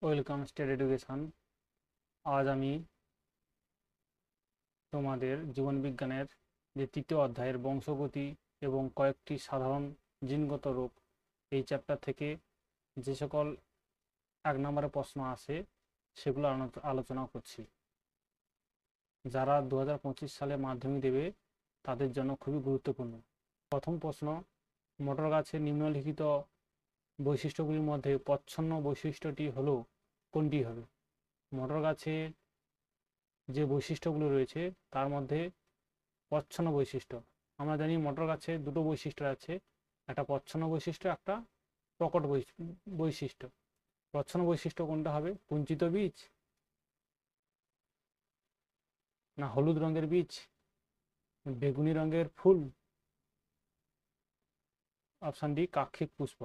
Welcome state education. আজ আমি তোমাদের জীবনবিজ্ঞানের যে তৃতীয় অধ্যায়ের বংশগতি এবং কয়েকটি সাধারণ জিনগত রোগ এই চ্যাপ্টার থেকে যে সকল 1 নম্বরের প্রশ্ন আসে সেগুলো আলোচনা করছি। যারা 2025 সালে মাধ্যমিক দেবে তাদের জন্য খুবই গুরুত্বপূর্ণ। প্রথম প্রশ্ন, মটর গাছের নিম্নলিখিত বৈশিষ্ট্যগুলির মধ্যে প্রচ্ছন্ন বৈশিষ্ট্যটি হলো কোনটি হবে? মটর গাছের যে বৈশিষ্ট্যগুলো রয়েছে তার মধ্যে প্রচ্ছন্ন বৈশিষ্ট্য, আমরা জানি মটর গাছে দুটো বৈশিষ্ট্য আছে, একটা প্রচ্ছন্ন বৈশিষ্ট্য, একটা প্রকট বৈশিষ্ট্য। প্রচ্ছন্ন বৈশিষ্ট্য কোনটা হবে? কুঞ্চিত বীজ, না হলুদ রঙের বীজ, বেগুনি রঙের ফুল, অপশান ডি কাক্ষিক পুষ্প।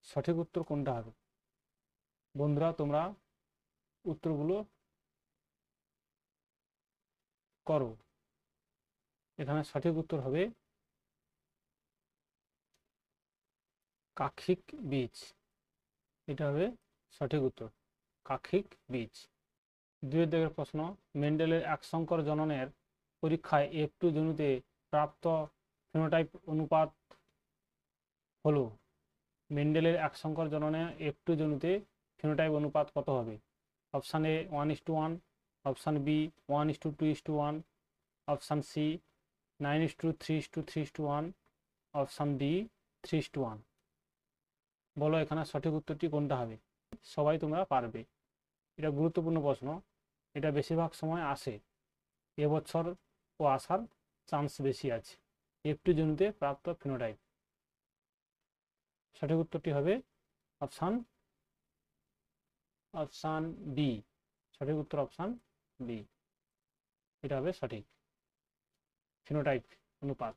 সঠিক উত্তর কোনটা হবে? বন্ধুরা তোমরা উত্তরগুলো করো। এখানে সঠিক উত্তর হবে কাক্ষিক বীজ, এটা হবে সঠিক উত্তর, কাক্ষিক বীজ। 2 দাগের প্রশ্ন, মেন্ডেলের একসংকর জননের পরীক্ষায় F2 জনুতে প্রাপ্ত ফিনোটাইপ অনুপাত হলো? মেন্ডেলের একসংকর জননে F2 জনুতে ফিনোটাইপ অনুপাত কত হবে? Option A 1:1, option B 1:2:1, option C 9:3:3:1, option D 3:1। বলো এখানে সঠিক উত্তরটি কোনটা হবে? সবাই তোমরা পারবে, এটা গুরুত্বপূর্ণ প্রশ্ন, এটা বেশিরভাগ সময় আসে, এবছর ও আসার চান্স বেশি আছে। F2 জনুতে প্রাপ্ত ফিনোটাইপ। সঠিক উত্তরটি হবে অপশান বি। সঠিক উত্তর অপশান বি, এটা হবে সঠিক, ফিনোটাইপ অনুপাত।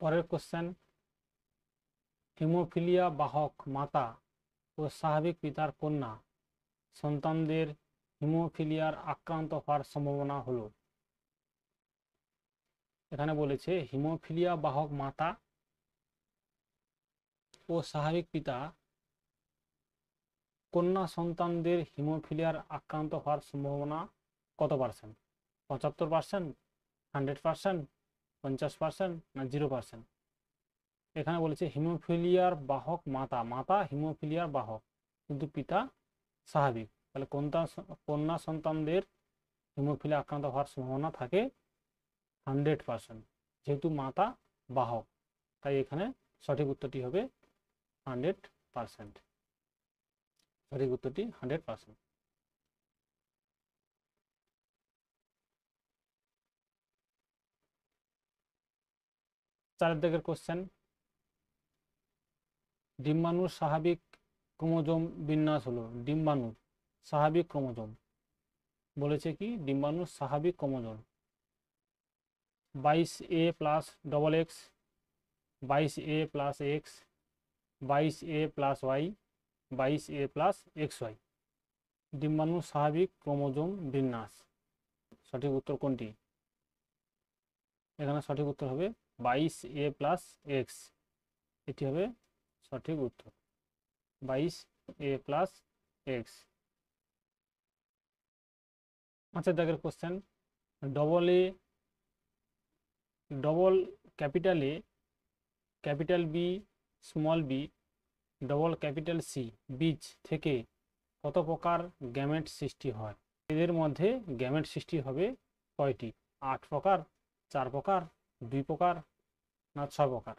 পরের কোশ্চেন, হিমোফিলিয়া বাহক মাতা ও স্বাভাবিক পিতার কন্যা সন্তানদের হিমোফিলিয়ার আক্রান্ত হওয়ার সম্ভাবনা হলো? এখানে বলেছে হিমোফিলিয়া বাহক মাতা ও স্বাভাবিক পিতা কন্যা সন্তানদের হিমোফিলিয়ার আক্রান্ত হওয়ার সম্ভাবনা কত পার্সেন্ট? 75%, 100%, 50%, না 0%? এখানে বলেছে হিমোফিলিয়ার বাহক মাতা, মাতা হিমোফিলিয়ার বাহক কিন্তু পিতা স্বাভাবিক, তাহলে কন্যা সন্তানদের হিমোফিলিয়া আক্রান্ত হওয়ার সম্ভাবনা থাকে 100%, যেহেতু মাতা বাহক, তাই এখানে সঠিক উত্তরটি হবে 100%। সঠিক উত্তরটি 100%। 4 দাগের কোশ্চেন, ডিম্বাণুর স্বাভাবিক ক্রোমোজোম বিন্যাস হলো? ডিম্বাণুর স্বাভাবিক ক্রোমোজোম বলেছে কি? ডিম্বাণুর স্বাভাবিক chromosome 22A+XX, 22A+X, 22A+Y, 22A+XY। ডিম্বাণুর স্বাভাবিক ক্রোমোজোম বিন্যাস, সঠিক উত্তর কোনটি? এখানে সঠিক উত্তর হবে 22A+X, এটি হবে সঠিক উত্তর, 22A+X। 5 দাগের question, double capital A, capital B, small B, double capital C বীজ থেকে কত প্রকার গ্যামেট সৃষ্টি হয়? এদের মধ্যে গ্যামেট সৃষ্টি হবে কয়টি? 8 প্রকার, 4 প্রকার, 2 প্রকার, না 6 প্রকার?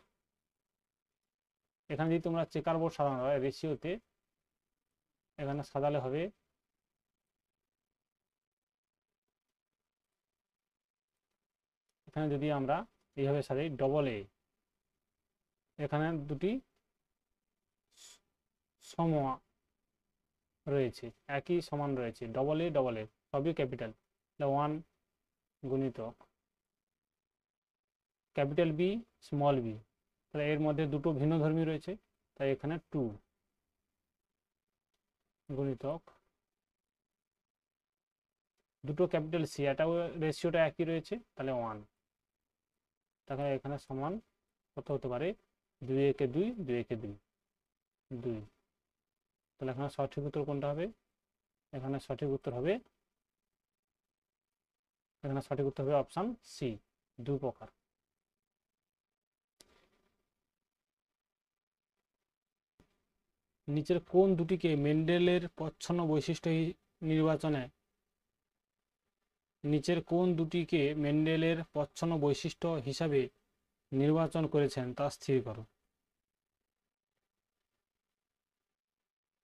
এখানে যদি তোমরা চেকার বোর্ড সাজানো হয় রেশিওতে, এখানে সাজালে হবে এখানে যদি আমরা এইভাবে সাজাই ডবল এ, এখানে দুটি সম রয়েছে, একই সমান রয়েছে, ডবল এ সবই ক্যাপিটাল, 1 গুণিতক ক্যাপিটাল বি স্মল বি, তাহলে এর মধ্যে দুটো ভিন্নধর্মী রয়েছে, তাই এখানে 2 গুণিতক দুটো ক্যাপিটাল সি, এটাও রেশিওটা একই রয়েছে, তাহলে 1, তাহলে এখানে সমান কত হতে পারে? 2 একে 2, 2 একে 2। 2। তাহলে এখানে সঠিক উত্তর কোনটা হবে? এখানে সঠিক উত্তর হবে অপশন সি, 2 প্রকার। নিচের কোন দুটিকে মেন্ডেলের প্রচ্ছন্ন বৈশিষ্ট্য নির্বাচনে নিচের কোন দুটিকে মেন্ডেলের প্রচ্ছন্ন বৈশিষ্ট্য হিসাবে নির্বাচন করেছেন তা স্থির করো।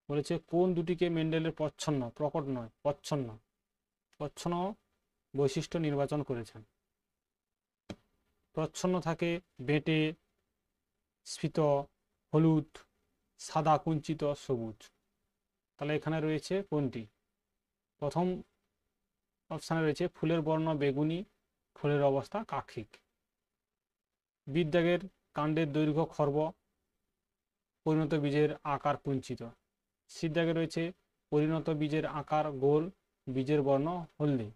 বলেছে কোন দুটিকে মেন্ডেলের প্রচ্ছন্ন, প্রকট নয়, প্রচ্ছন্ন বৈশিষ্ট্য নির্বাচন করেছেন। প্রচ্ছন্ন থাকে বেঁটে, স্ফীত, হলুদ, সাদা, কুঞ্চিত, সবুজ। তাহলে এখানে রয়েছে কোনটি? প্রথম অপশানে রয়েছে ফুলের বর্ণ বেগুনি, ফুলের অবস্থা কাক্ষিক। বিদ্যাগের কাণ্ডের দৈর্ঘ্য খর্ব, পরিণত বীজের আকার কুঞ্চিত। সিদ্ধাগে রয়েছে পরিণত বীজের আকার গোল, বীজের বর্ণ হলদে।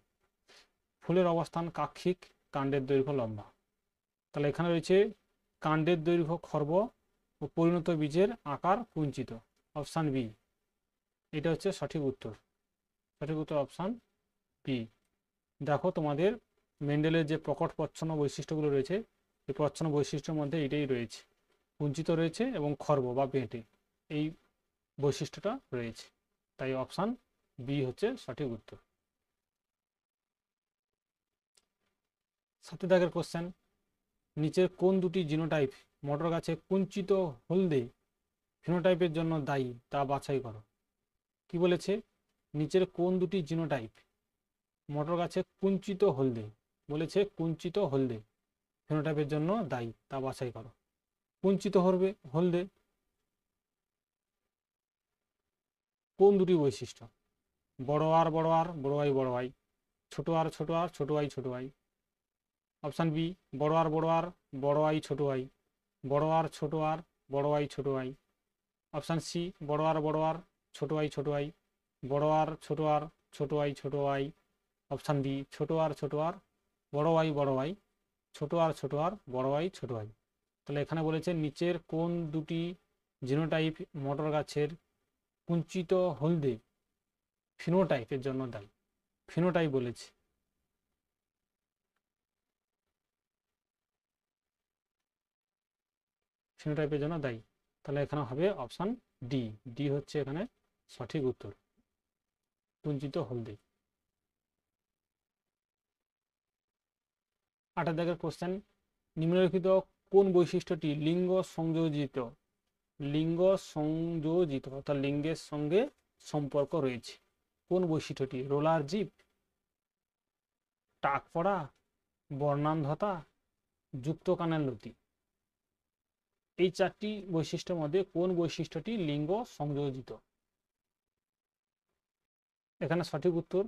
ফুলের অবস্থান কাক্ষিক, কাণ্ডের দৈর্ঘ্য লম্বা। তাহলে এখানে রয়েছে কাণ্ডের দৈর্ঘ্য খর্ব ও পরিণত বীজের আকার কুঞ্চিত, অপশান বি। এটা হচ্ছে সঠিক উত্তর। সঠিক উত্তর অপশান বি। দেখো তোমাদের মেন্ডেলের যে প্রকট প্রচ্ছন্ন বৈশিষ্ট্যগুলো রয়েছে, এই প্রচ্ছন্ন বৈশিষ্ট্যের মধ্যে এটাই রয়েছে, কুঞ্চিত রয়েছে এবং খর্ব বা বেঁটে, এই বৈশিষ্ট্যটা রয়েছে। তাই অপশান বি হচ্ছে সঠিক উত্তর। 7 দাগের কোশ্চেন, নিচের কোন দুটি জিনোটাইপ মটর গাছে কুঞ্চিত হলদে ফিনোটাইপের জন্য দায়ী তা বাছাই করো। কি বলেছে? নিচের কোন দুটি জিনোটাইপ মটর গাছে কুঞ্চিত হলদে, বলেছে কুঞ্চিত হলদে ফিনোটাইপের জন্য দায়ী তা বাছাই করো। কুঞ্চিত হলদে কোন দুটি বৈশিষ্ট্য? বড় আর বড় আর, বড় আই বড় আই, ছোট আর ছোট আর, ছোট আই ছোট আই। অপশান বি, বড় আর বড় আর, বড় আই ছোট আই, বড় আর ছোট আর, বড় আই ছোট আই। অপশান সি, বড় আর বড় আর, ছোট আই ছোট আই, বড় আর ছোট আর, ছোট আই ছোট আই। অপশান ডি, ছোট আর ছোট আর, বড় আই বড় আই, ছোট আর ছোট আর, বড় আই ছোট আই। তাহলে এখানে বলেছে নিচের কোন দুটি জিনোটাইপ মটর গাছের কুঞ্চিত হলদে ফিনোটাইপের জন্য দায়ী? ফিনোটাইপ বলেছে। ফিনোটাইপের জন্য দায়ী। তাহলে এখানে হবে অপশান ডি। ডি হচ্ছে এখানে সঠিক উত্তর, কুঞ্চিত হলদে। 8 দাগের কোশ্চেন, নিম্নলিখিত কোন বৈশিষ্ট্যটি লিঙ্গ সংযোজিত অর্থাৎ লিঙ্গের সঙ্গে সম্পর্ক রয়েছে? কোন বৈশিষ্ট্যটি? রোলার জিভ, টাক পড়া, বর্ণান্ধতা, যুক্ত কানের লতি। এই 4টি বৈশিষ্ট্যের মধ্যে কোন বৈশিষ্ট্যটি লিঙ্গ সংযোজিত? এখানে সঠিক উত্তর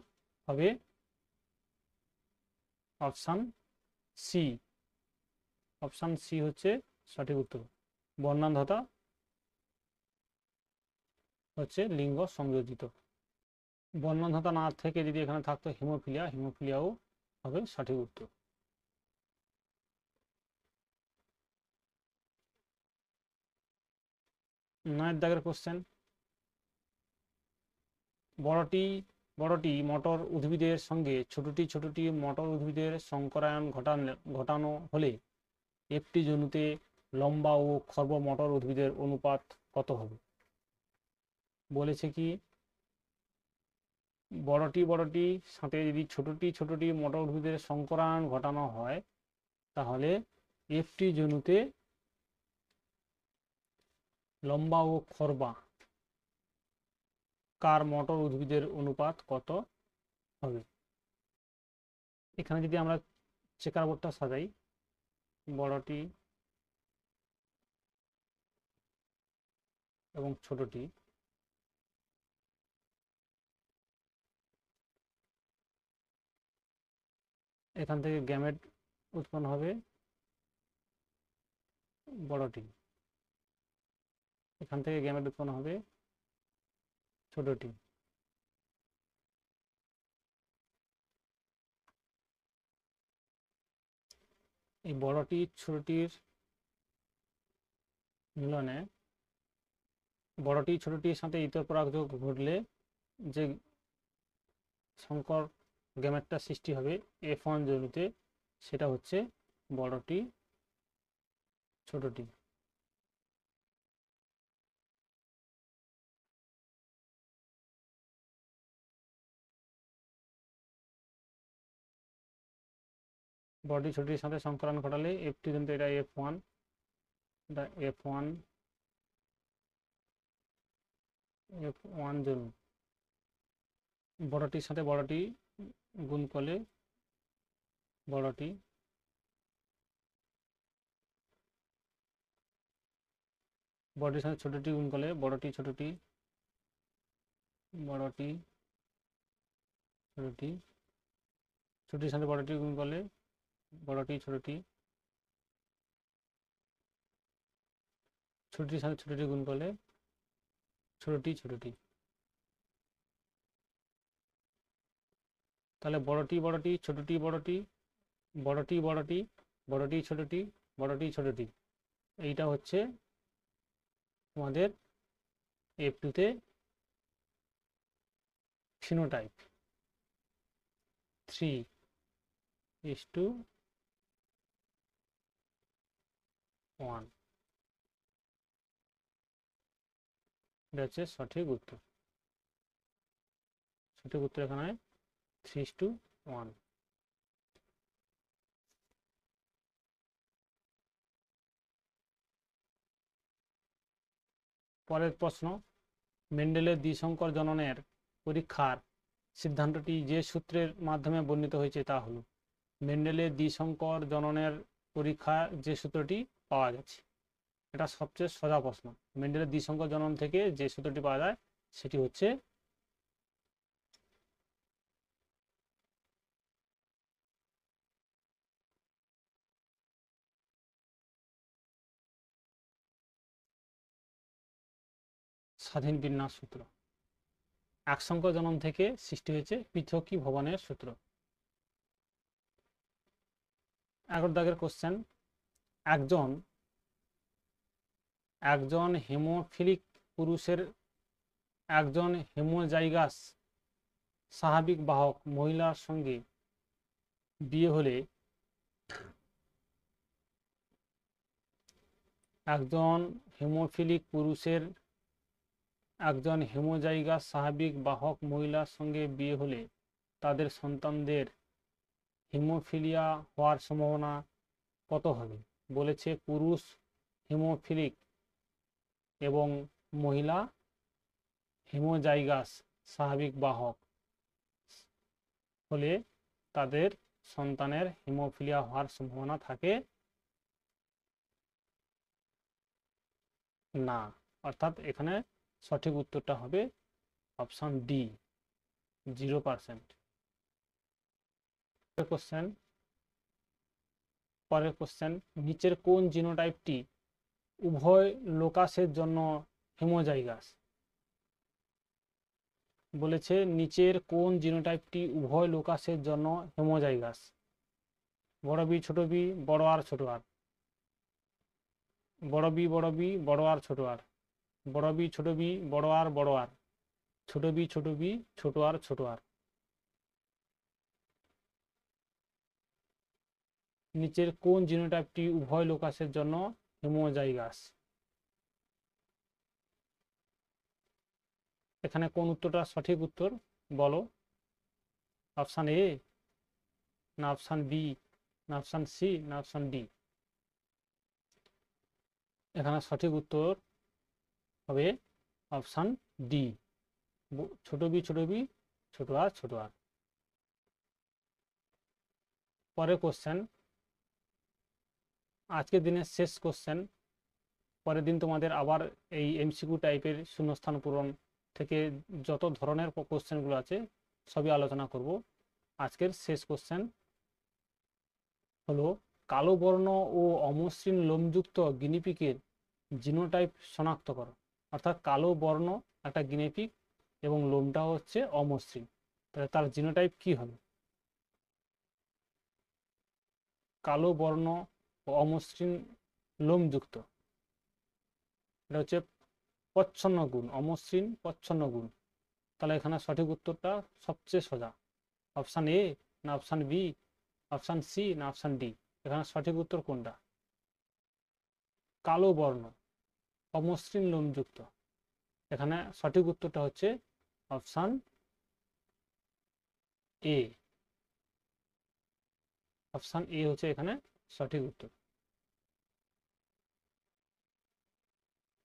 হবে অপশান সি। অপশান সি হচ্ছে সঠিক উত্তর। বর্ণান্ধতা হচ্ছে লিঙ্গ সংযোজিত। বর্ণান্ধতা না থেকে যদি এখানে থাকতো হিমোফিলিয়াও হবে সঠিক উত্তর। 9 দাগের কোশ্চেন, বড়টি মটর উদ্ভিদের সঙ্গে ছোটটি মটর উদ্ভিদের সংকরায়ন ঘটানো হলে একটি জনুতে লম্বা ও খর্ব মটর উদ্ভিদের অনুপাত কত হবে? বলেছে কি বড়টি সাথে যদি ছোটটি মটর উদ্ভিদের সংকরায়ন ঘটানো হয়, তাহলে একটি জনুতে লম্বা ও খর্বা কার মটর উদ্ভিদের অনুপাত কত হবে? এখানে যদি আমরা চেকার বোর্ডটা সাজাই, বড়টি এবং ছোটটি, এখান থেকে গ্যামেট উৎপন্ন হবে বড়টি, এখান থেকে গ্যামেট উৎপন্ন হবে ছোটটি। এই বড়টি ছোটটির মিলনে বড়টি ছোটটির সাথে ইতর পরাগযোগ ঘটলে যে সংকর গ্যামেটটা সৃষ্টি হবে F1 জনুতে, সেটা হচ্ছে বড়টি ছোটটি। বড়টি ছোটটির সাথে সংকরণ ঘটালে F2 জনুতে এটা F1, এটা F1 জনু। বড়টির সাথে বড়টি গুণ করলে বড়টি, বড়টির সাথে ছোটটি গুণ করলে বড়টি ছোটটি, বড়টি ছোটটি, ছোটটির সাথে বড়টি গুণ করলে বড়টি ছোটটি, ছোটটির সাথে ছোটটি গুণ করলে ছোটটি ছোটটি। তাহলে বড়টি বড়টি, ছোটটি বড়টি, বড়টি বড়টি, বড়টি ছোটটি, বড়টি ছোটটি, এইটা হচ্ছে তোমাদের F2-তে ফিনোটাইপ 3:1। এটা হচ্ছে সঠিক উত্তর। সঠিক উত্তর এখানে 3:1। পরের প্রশ্ন, মেন্ডেলের দ্বিসংকর জননের পরীক্ষার সিদ্ধান্তটি যে সূত্রের মাধ্যমে বর্ণিত হয়েছে তা হলো। মেন্ডেলের দ্বিসংকর জননের পরীক্ষা যে সূত্রটি পাওয়া গেছে, এটা সবচেয়ে সোজা প্রশ্ন। মেন্ডেলের দ্বিসংকর জনন থেকে যে সূত্রটি পাওয়া যায় সেটি হচ্ছে স্বাধীন বিন্যাস সূত্র। একসংখ্য জনন থেকে সৃষ্টি হয়েছে পৃথকী ভবনের সূত্র। 11 দাগের কোশ্চেন, একজন হেমোফিলিক পুরুষের একজন হেমোজাইগাস স্বাভাবিক বাহক মহিলার সঙ্গে বিয়ে হলে একজন হেমোফিলিক পুরুষের একজন হেমোজাইগাস স্বাভাবিক বাহক মহিলার সঙ্গে বিয়ে হলে তাদের সন্তানদের হিমোফিলিয়া হওয়ার সম্ভাবনা কত হবে? বলেছে পুরুষ হিমোফিলিক এবং মহিলা হিমোজাইগাস স্বাভাবিক বাহক হলে তাদের সন্তানের হিমোফিলিয়া হওয়ার সম্ভাবনা থাকে না। অর্থাৎ এখানে সঠিক উত্তরটা হবে অপশন ডি, 0%। পরের কোশ্চেন, নিচের কোন জিনোটাইপটি উভয় লোকাসের জন্য হেমোজাইগাস? বলেছে নিচের কোন জিনোটাইপটি উভয় লোকাসের জন্য হেমোজাইগাস? বড় বি ছোট বি, বড় আর ছোট আর, বড় বি বড় আর ছোট আর, বড় বি ছোট বি, বড় আর, ছোট বি ছোট আর ছোট আর। নিচের কোন জিনোটাইপটি উভয় লোকাসের জন্য হেমোজাইগাস? এখানে কোন উত্তরটা সঠিক উত্তর বলো? অপশন এ, না অপশন বি, না অপশন সি, না অপশন ডি? এখানে সঠিক উত্তর হবে অপশন ডি, ছোট বি ছোট আর। পরের কোশ্চেন, আজকের দিনের শেষ কোশ্চেন। পরের দিন তোমাদের আবার এই এমসিকিউ টাইপের শূন্যস্থান পূরণ থেকে যত ধরনের কোশ্চেনগুলো আছে সবই আলোচনা করব। আজকের শেষ কোশ্চেন হলো, কালো বর্ণ ও অমসৃণ লোমযুক্ত গিনিপিগের জিনোটাইপ শনাক্ত করো। অর্থাৎ কালো বর্ণ একটা গিনিপিগ এবং লোমটা হচ্ছে অমসৃণ, তাহলে তার জিনোটাইপ কি হবে? কালো বর্ণ ও অমসৃণ লোমযুক্ত, এটা হচ্ছে প্রচ্ছন্ন গুণ, অমসৃণ প্রচ্ছন্ন গুণ। তাহলে এখানে সঠিক উত্তরটা সবচেয়ে সোজা, অপশান এ না অপশান বি, অপশান সি না অপশান ডি। এখানে সঠিক উত্তর কোনটা? কালো বর্ণ, অমসৃণ লোমযুক্ত। এখানে সঠিক উত্তরটা হচ্ছে অপশান এ। অপশান এ হচ্ছে এখানে সঠিক উত্তর।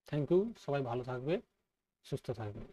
থ্যাংক ইউ, সবাই ভালো থাকবে, সুস্থ থাকবে।